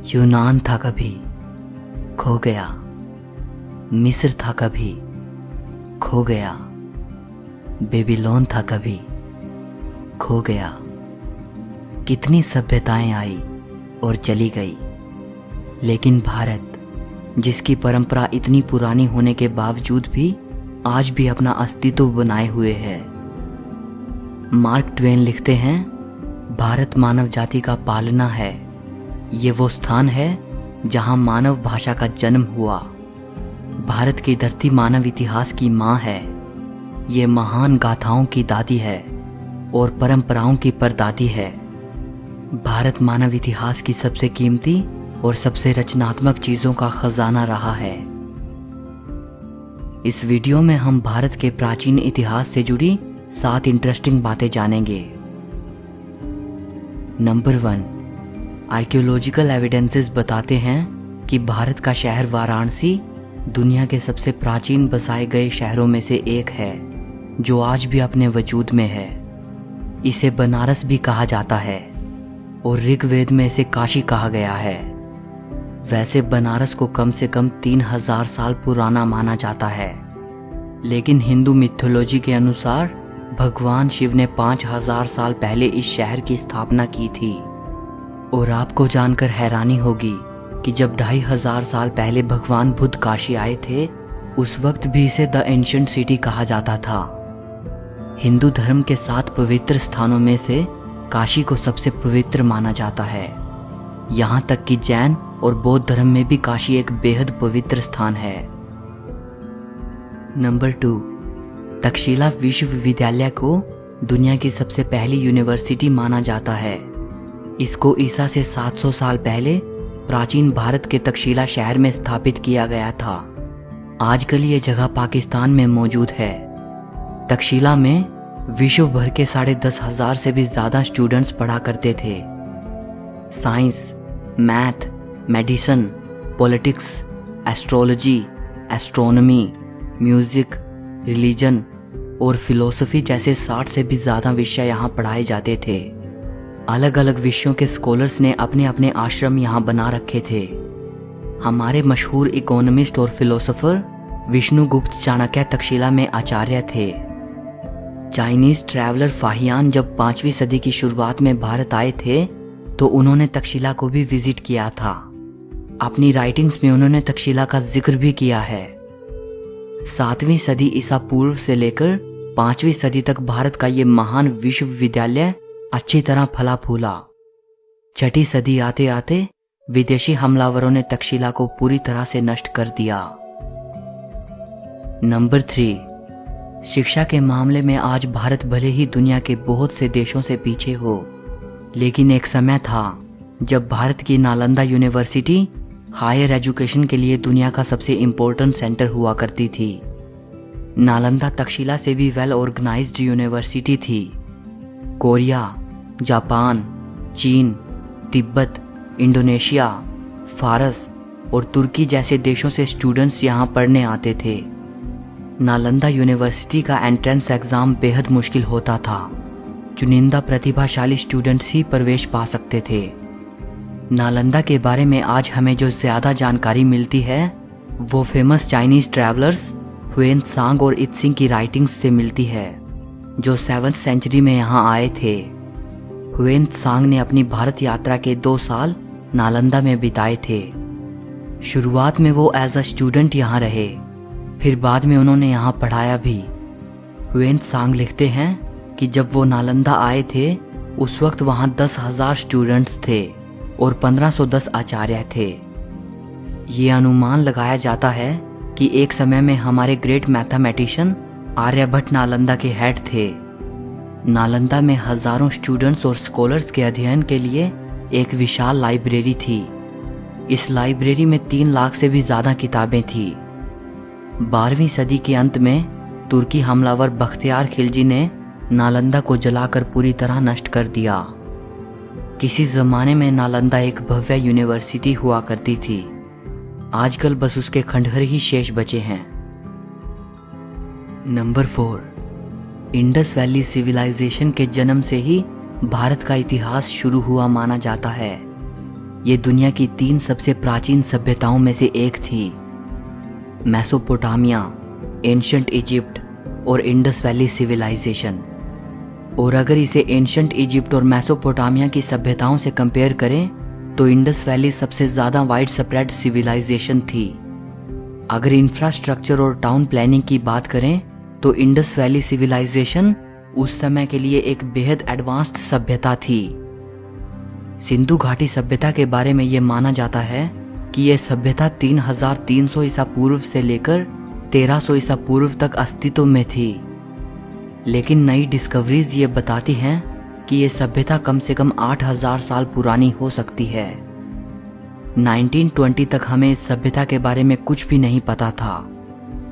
यूनान था कभी, खो गया। मिस्र था कभी, खो गया। बेबीलोन था कभी, खो गया। कितनी सभ्यताएं आई और चली गई, लेकिन भारत, जिसकी परंपरा इतनी पुरानी होने के बावजूद भी आज भी अपना अस्तित्व बनाए हुए है। मार्क ट्वेन लिखते हैं, भारत मानव जाति का पालना है। ये वो स्थान है जहां मानव भाषा का जन्म हुआ। भारत की धरती मानव इतिहास की माँ है। ये महान गाथाओं की दादी है और परंपराओं की परदादी है। भारत मानव इतिहास की सबसे कीमती और सबसे रचनात्मक चीजों का खजाना रहा है। इस वीडियो में हम भारत के प्राचीन इतिहास से जुड़ी 7 इंटरेस्टिंग बातें जानेंगे। नंबर 1, आर्कियोलॉजिकल एविडेंसेस बताते हैं कि भारत का शहर वाराणसी दुनिया के सबसे प्राचीन बसाए गए शहरों में से एक है, जो आज भी अपने वजूद में है। इसे बनारस भी कहा जाता है और ऋग्वेद में इसे काशी कहा गया है। वैसे बनारस को कम से कम 3000 साल पुराना माना जाता है, लेकिन हिंदू मिथोलॉजी के अनुसार भगवान शिव ने 5000 साल पहले इस शहर की स्थापना की थी। और आपको जानकर हैरानी होगी कि जब 2500 साल पहले भगवान बुद्ध काशी आए थे, उस वक्त भी इसे द एंशिएंट सिटी कहा जाता था। हिंदू धर्म के 7 पवित्र स्थानों में से काशी को सबसे पवित्र माना जाता है। यहाँ तक कि जैन और बौद्ध धर्म में भी काशी एक बेहद पवित्र स्थान है। नंबर 2, तक्षशिला विश्वविद्यालय को दुनिया की सबसे पहली यूनिवर्सिटी माना जाता है। इसको ईसा से 700 साल पहले प्राचीन भारत के तक्षशिला शहर में स्थापित किया गया था। आजकल ये जगह पाकिस्तान में मौजूद है। तक्षशिला में विश्व भर के 10,500 से भी ज्यादा स्टूडेंट्स पढ़ा करते थे। Science, math, medicine, politics, astrology, astronomy, music, religion और फिलोसफी जैसे 60 से भी ज्यादा विषय यहाँ पढ़ाए जाते थे। अलग अलग विषयों के स्कॉलर्स ने अपने अपने आश्रम यहाँ बना रखे थे। हमारे मशहूर इकोनॉमिस्ट और फिलोसोफर विष्णुगुप्त चाणक्य तक्षशिला में आचार्य थे। चाइनीज ट्रैवलर फाहियान जब 5वीं सदी की शुरुआत में भारत आए थे, तो उन्होंने तक्षशिला को भी विजिट किया था। अपनी राइटिंग्स में उन्होंने तक्षशिला का जिक्र भी किया है। 7वीं सदी ईसा पूर्व से लेकर 5वीं सदी तक भारत का ये महान विश्वविद्यालय अच्छी तरह फला फूला। 6ठी सदी आते आते विदेशी हमलावरों ने तक्षशिला को पूरी तरह से नष्ट कर दिया। नंबर 3, शिक्षा के मामले में आज भारत भले ही दुनिया के बहुत से देशों से पीछे हो, लेकिन एक समय था जब भारत की नालंदा यूनिवर्सिटी हायर एजुकेशन के लिए दुनिया का सबसे इम्पोर्टेंट सेंटर हुआ करती थी। नालंदा तक्षशिला से भी वेल ऑर्गेनाइज्ड यूनिवर्सिटी थी। कोरिया, जापान, चीन, तिब्बत, इंडोनेशिया, फारस और तुर्की जैसे देशों से स्टूडेंट्स यहाँ पढ़ने आते थे। नालंदा यूनिवर्सिटी का एंट्रेंस एग्ज़ाम बेहद मुश्किल होता था। चुनिंदा प्रतिभाशाली स्टूडेंट्स ही प्रवेश पा सकते थे। नालंदा के बारे में आज हमें जो ज़्यादा जानकारी मिलती है, वो famous Chinese travellers when Tsang और इत्सिंग की राइटिंग्स से मिलती है, जो 7वीं सेंचुरी में यहाँ आए थे। हुएन त्सांग ने अपनी भारत यात्रा के 2 साल नालंदा में बिताए थे। शुरुआत में वो एज अ स्टूडेंट यहाँ रहे, फिर बाद में उन्होंने यहाँ पढ़ाया भी। हुएन त्सांग लिखते हैं कि जब वो नालंदा आए थे, उस वक्त वहाँ 10,000 स्टूडेंट्स थे और 1510 आचार्य थे। ये अनुमान लगाया जाता है कि एक समय में हमारे ग्रेट मैथमेटिशियन आर्यभट्ट नालंदा के हेड थे। नालंदा में हजारों स्टूडेंट्स और स्कॉलर्स के अध्ययन के लिए एक विशाल लाइब्रेरी थी। इस लाइब्रेरी में 3 लाख से भी ज्यादा किताबें थी। 12वीं सदी के अंत में तुर्की हमलावर बख्तियार खिलजी ने नालंदा को जलाकर पूरी तरह नष्ट कर दिया। किसी जमाने में नालंदा एक भव्य यूनिवर्सिटी हुआ करती थी। आजकल बस उसके खंडहर ही शेष बचे हैं। नंबर 4, इंडस वैली सिविलाइजेशन के जन्म से ही भारत का इतिहास शुरू हुआ माना जाता है। ये दुनिया की 3 सबसे प्राचीन सभ्यताओं में से एक थी, मेसोपोटामिया, एंशिएंट इजिप्ट और इंडस वैली सिविलाइजेशन। और अगर इसे एंशिएंट इजिप्ट और मेसोपोटामिया की सभ्यताओं से कंपेयर करें तो इंडस वैली सबसे ज़्यादा वाइड स्प्रेड सिविलाइजेशन थी। अगर इंफ्रास्ट्रक्चर और टाउन प्लानिंग की बात करें तो इंडस वैली सिविलाइजेशन उस समय के लिए एक बेहद एडवांस्ड सभ्यता थी। सिंधु घाटी सभ्यता के बारे में ये माना जाता है कि यह सभ्यता 3300 ईसा पूर्व से लेकर 1300 ईसा पूर्व तक अस्तित्व में थी। लेकिन नई डिस्कवरीज ये बताती हैं कि यह सभ्यता कम से कम 8000 साल पुरानी हो सकती है। 1920 तक हमें इस सभ्यता के बारे में कुछ भी नहीं पता था।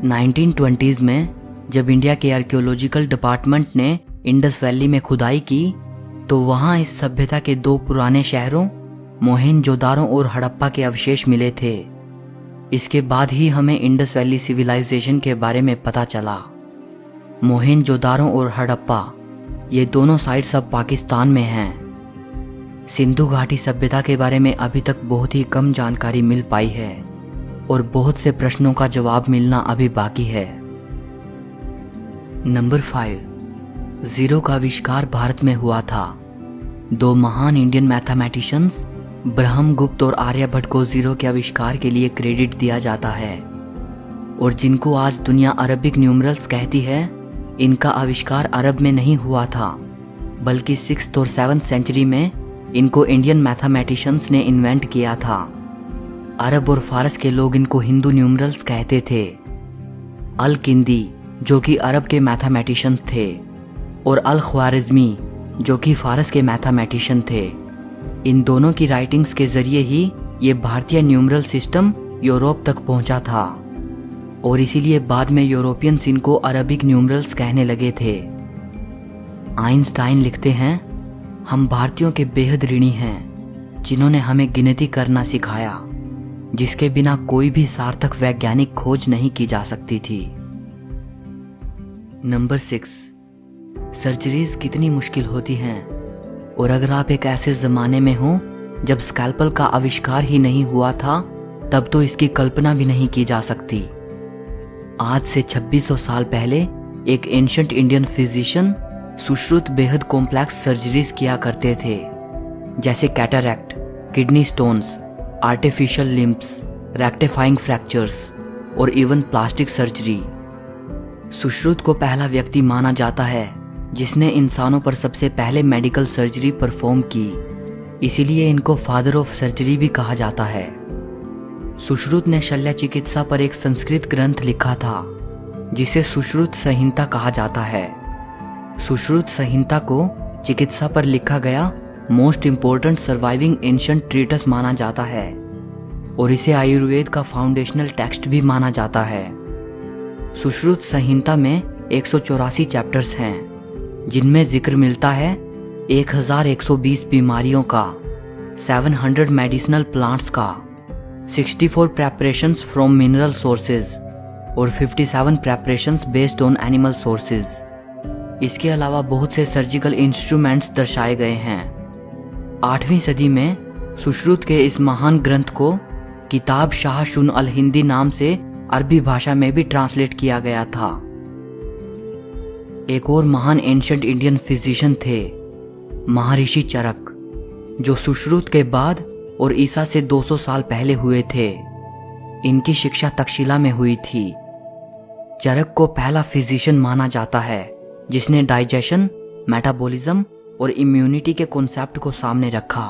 1920s में जब इंडिया के आर्कियोलॉजिकल डिपार्टमेंट ने इंडस वैली में खुदाई की तो वहां इस सभ्यता के 2 पुराने शहरों मोहेंजोदारो और हड़प्पा के अवशेष मिले थे। इसके बाद ही हमें इंडस वैली सिविलाइजेशन के बारे में पता चला। मोहेंजोदारो और हड़प्पा ये दोनों साइट्स अब पाकिस्तान में हैं। सिंधु घाटी सभ्यता के बारे में अभी तक बहुत ही कम जानकारी मिल पाई है और बहुत से प्रश्नों का जवाब मिलना अभी बाकी है। नंबर 5, जीरो का आविष्कार भारत में हुआ था। 2 महान इंडियन मैथमेटिशियंस ब्रह्मगुप्त और आर्यभट्ट को जीरो के आविष्कार के लिए क्रेडिट दिया जाता है और जिनको आज दुनिया अरबिक न्यूमरल्स कहती है, इनका आविष्कार अरब में नहीं हुआ था बल्कि 6th और 7th सेंचुरी में इनको इंडियन मैथमेटिशियंस ने इन्वेंट किया था। अरब और फारस के लोग इनको हिंदू न्यूमरल्स कहते थे। अल किंदी जो कि अरब के मैथमेटिशियन थे और अल ख्वारिज़मी जो कि फारस के मैथमेटिशियन थे। इन दोनों की राइटिंग्स के जरिए ही ये भारतीय न्यूमरल सिस्टम यूरोप तक पहुंचा था और इसीलिए बाद में यूरोपियंस इनको अरबिक न्यूमरल्स कहने लगे थे। आइंस्टाइन लिखते हैं, हम भारतीयों के बेहद ऋणी हैं जिन्होंने हमें गिनती करना सिखाया, जिसके बिना कोई भी सार्थक वैज्ञानिक खोज नहीं की जा सकती थी। नंबर 6, सर्जरीज कितनी मुश्किल होती हैं और अगर आप एक ऐसे ज़माने में हो जब स्कैल्पल का आविष्कार ही नहीं हुआ था तब तो इसकी कल्पना भी नहीं की जा सकती। आज से 2600 साल पहले एक एंशिएंट इंडियन फिजिशियन सुश्रुत बेहद कॉम्प्लेक्स सर्जरीज किया करते थे, जैसे cataract, kidney stones, artificial limbs, rectifying fractures और इवन प्लास्टिक सर्जरी। सुश्रुत को पहला व्यक्ति माना जाता है जिसने इंसानों पर सबसे पहले मेडिकल सर्जरी परफॉर्म की, इसीलिए इनको फादर ऑफ सर्जरी भी कहा जाता है। सुश्रुत ने शल्य चिकित्सा पर एक संस्कृत ग्रंथ लिखा था जिसे सुश्रुत संहिता कहा जाता है। सुश्रुत संहिता को चिकित्सा पर लिखा गया most important surviving ancient treatise माना जाता है और इसे आयुर्वेद का फाउंडेशनल टेक्स्ट भी माना जाता है। सुश्रुत संहिता में 184 चैप्टर्स हैं जिनमें जिक्र मिलता है 1120 बीमारियों का, 700 मेडिसिनल प्लांट्स का, 64 प्रेपरेशंस फ्रॉम मिनरल सोर्सेज और 57 preparations based on animal sources. इसके अलावा बहुत से सर्जिकल इंस्ट्रूमेंट्स दर्शाए गए हैं। 8वीं सदी में सुश्रुत के इस महान ग्रंथ को किताब शाह शुन अल हिंदी नाम से अरबी भाषा में भी ट्रांसलेट किया गया था। एक और महान एंशिएंट इंडियन फिजिशियन थे महर्षि चरक, जो सुश्रुत के बाद और ईसा से 200 साल पहले हुए थे। इनकी शिक्षा तक्षशिला में हुई थी। चरक को पहला फिजिशियन माना जाता है जिसने डाइजेशन, मेटाबॉलिज्म और इम्यूनिटी के कॉन्सेप्ट को सामने रखा।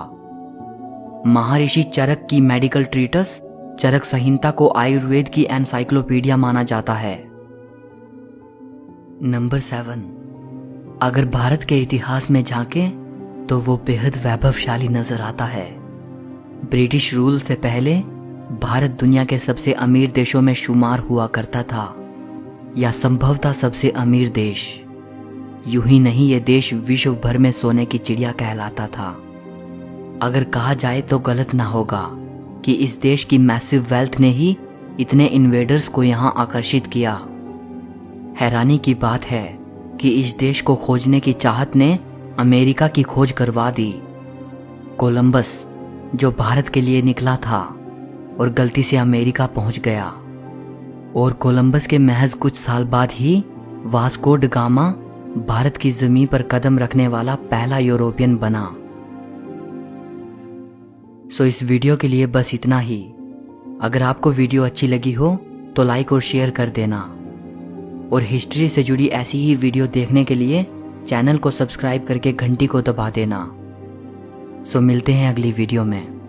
महर्षि चरक की मेडिकल ट्रीटस चरक संहिता को आयुर्वेद की एनसाइक्लोपीडिया माना जाता है। नंबर 7, अगर भारत के इतिहास में झांकें तो वो बेहद वैभवशाली नजर आता है। ब्रिटिश रूल से पहले भारत दुनिया के सबसे अमीर देशों में शुमार हुआ करता था, या संभवतः सबसे अमीर देश। यूं ही नहीं, ये देश विश्व भर में सोने की चिड़िया कहलाता था। अगर कहा जाए तो गलत ना होगा कि इस देश की मैसिव वेल्थ ने ही इतने इन्वेडर्स को यहां आकर्षित किया। हैरानी की बात है कि इस देश को खोजने की चाहत ने अमेरिका की खोज करवा दी। कोलंबस जो भारत के लिए निकला था और गलती से अमेरिका पहुंच गया। और कोलंबस के महज कुछ साल बाद ही वास्को ड गामा भारत की जमीन पर कदम रखने वाला पहला यूरोपियन बना। सो इस वीडियो के लिए बस इतना ही। अगर आपको वीडियो अच्छी लगी हो तो लाइक और शेयर कर देना, और हिस्ट्री से जुड़ी ऐसी ही वीडियो देखने के लिए चैनल को सब्सक्राइब करके घंटी को दबा देना। सो मिलते हैं अगली वीडियो में।